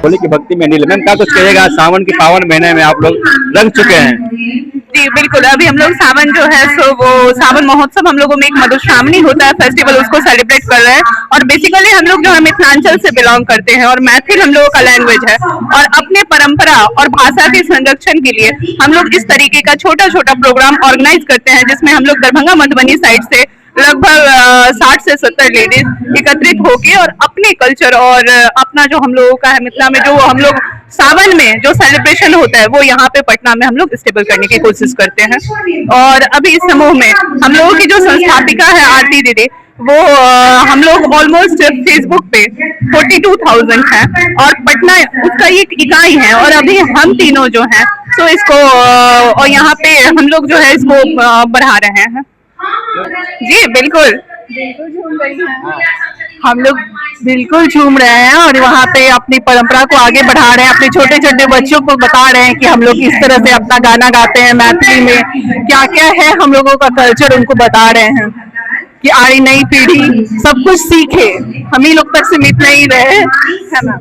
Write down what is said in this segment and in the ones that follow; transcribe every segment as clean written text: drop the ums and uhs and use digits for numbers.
होली की भक्ति में नील। मैम क्या कुछ कहिएगा, सावन के पावन महीने में आप लोग रंग चुके हैं? जी बिल्कुल, अभी हम लोग सावन जो है सो वो सावन महोत्सव हम लोगों में एक मधुश्रावणी होता है फेस्टिवल, उसको सेलिब्रेट कर रहे हैं। और बेसिकली हम लोग जो है मिथिलांचल से बिलोंग करते हैं और मैथिल हम लोगों का लैंग्वेज है, और अपने परंपरा और भाषा के संरक्षण के लिए हम लोग इस तरीके का छोटा छोटा प्रोग्राम ऑर्गेनाइज करते हैं, जिसमें हम लोग दरभंगा मधुबनी साइड से लगभग 60 से 70 लेडीज एकत्रित होके और अपने कल्चर और अपना जो हम लोगों का है मिथिला में जो हम लोग सावन में जो सेलिब्रेशन होता है वो यहाँ पे पटना में हम लोग स्टेबल करने की कोशिश करते हैं। और अभी इस समूह में हम लोगों की जो संस्थापिका है आरती दीदी, वो हम लोग ऑलमोस्ट फेसबुक पे 42,000 है और पटना उसका एक इकाई है, और अभी हम तीनों जो हैं तो इसको और यहाँ पे हम लोग जो है इसको बढ़ा रहे हैं। जी बिल्कुल, हम लोग बिल्कुल झूम रहे हैं और वहाँ पे अपनी परंपरा को आगे बढ़ा रहे हैं, अपने छोटे छोटे बच्चों को बता रहे हैं कि हम लोग किस तरह से अपना गाना गाते हैं, मैथिली में क्या क्या है हम लोगों का कल्चर, उनको बता रहे हैं कि आगे नई पीढ़ी सब कुछ सीखे, हम ही लोग तक सीमित नहीं रहे, है ना।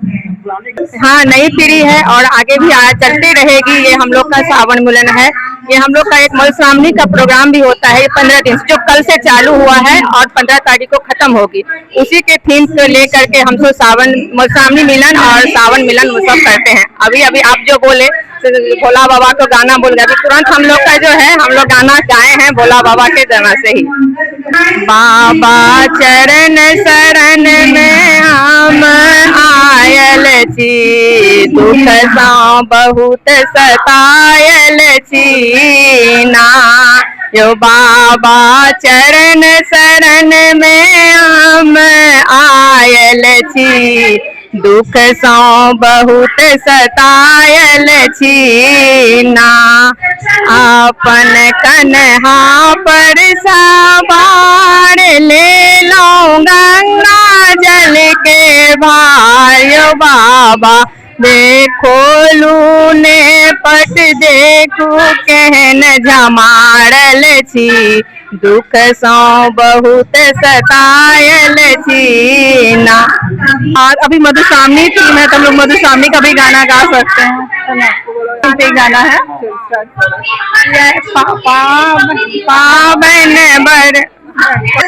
हाँ, नई पीढ़ी है और आगे भी चलती रहेगी। ये हम लोग का सावन मिलन है, ये हम लोग का एक मधुश्रावणी का प्रोग्राम भी होता है 15 दिन जो कल से चालू हुआ है और 15 तारीख को खत्म होगी। उसी के थीम को लेकर के हम सब सावन मधुश्रावणी मिलन और सावन मिलन वो सब करते हैं। अभी अभी आप जो बोले भोला बाबा को गाना बोल गया, तुरंत हम लोग का जो है हम लोग गाना गाए हैं भोला बाबा के जमा से ही। बाबा चरण शरण में हम आयल छी, दुख सा बहुत सतायल छी ना, यो बाबा चरण शरण में हम आयल छी, दुख सो बहुत सतायल छी ना, अपन कन्हा पर सवार ले लो गंगा जल के भार, बाबा देखो लूने पट देखो कहन झमारल छी, दुख सो बहुत सतायल छी ना। और अभी मधुश्रावणी थी मैं, तो हम लोग मधुश्रावणी का भी गाना गा सकते हैं, गाना है पावन बर।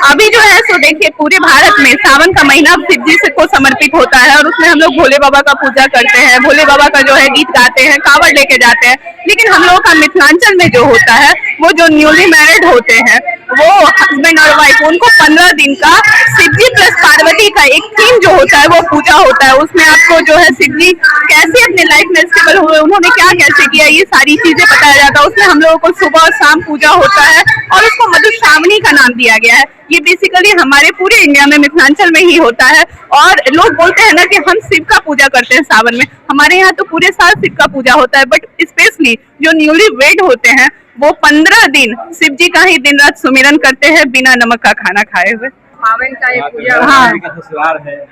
अभी जो है सो देखिए पूरे भारत में सावन का महीना शिव जी से को समर्पित होता है और उसमें हम लोग भोले बाबा का पूजा करते हैं, भोले बाबा का जो है गीत गाते हैं, कावड़ लेके जाते हैं। लेकिन हम लोगों का मिथिलांचल में जो होता है वो जो न्यूली मैरिड होते हैं वो हस्बैंड और वाइफ, उनको 15 दिन का शिव जी प्लस पार्वती का एक थीम जो होता है वो पूजा होता है। उसमें आपको जो है शिव जी कैसे अपने लाइफ में स्टेबल हुए, उन्होंने क्या कैसे किया, ये सारी चीजें बताया जाता है। उसमें हम लोगों को सुबह और शाम पूजा होता है और उसको मधुश्रावणी का नाम दिया गया है। ये बेसिकली हमारे पूरे इंडिया में मिथिलांचल में ही होता है और लोग बोलते हैं ना कि हम शिव का पूजा करते हैं सावन में, हमारे यहाँ तो पूरे साल शिव का पूजा होता है, बट स्पेशली जो न्यूली वेड होते हैं वो 15 दिन शिव जी का ही दिन रात सुमिरन करते हैं बिना नमक का खाना खाए हुए। सावन का एक पूजा।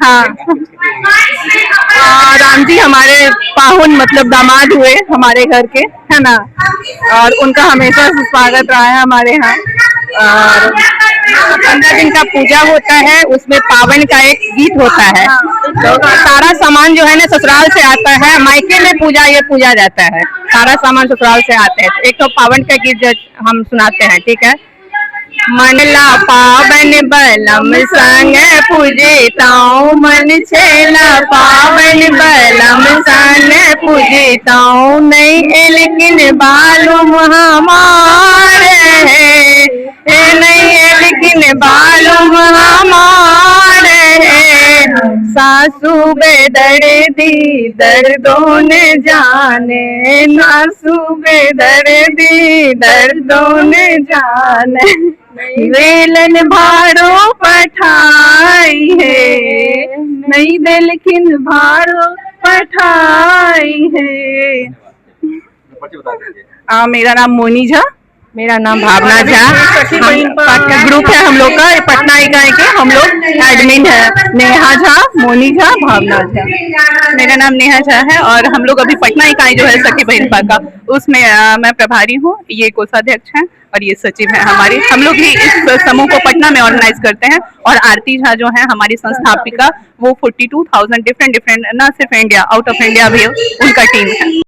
हाँ, राम जी हमारे पाहुन मतलब दामाद हुए हमारे घर के, है ना, और उनका हमेशा स्वागत रहा है हमारे यहाँ। और 15 दिन का पूजा होता है, उसमें पावन का एक गीत होता है, तो सारा सामान जो है ना ससुराल से आता है, मायके में पूजा ये पूजा जाता है, सारा सामान ससुराल से आता है। तो एक तो पावन का गीत जो हम सुनाते हैं, ठीक है। मनला पावन बलम संग पूजिताऊं, मन छेला पावन बलम संग पूजिताऊं, नहीं लेकिन बालूम हमारे है, नहीं लेकिन बालूम हमारे है, सासू बेदर्दी दर्दों ने जाने, नासू बेदर्दी दर्दों ने जाने, वेलन भाड़ो पठाई है, नहीं दिलखिन भाड़ो पठाई है। मेरा नाम मोनी झा, मेरा नाम भावना झा, ग्रुप है हम लोग का पटना इकाई के, हम लोग एडमिन है, नेहा झा, मोनी झा, भावना झा। मेरा नाम नेहा झा है और हम लोग अभी पटना इकाई जो है सखी बहन का उसमें मैं प्रभारी हूँ, ये कोषाध्यक्ष हैं और ये सचिव है हमारी। हम लोग भी इस समूह को पटना में ऑर्गेनाइज करते हैं और आरती झा जो है हमारी संस्थापिका, वो 42,000 डिफरेंट ना सिर्फ इंडिया, आउट ऑफ इंडिया भी उनका टीम है।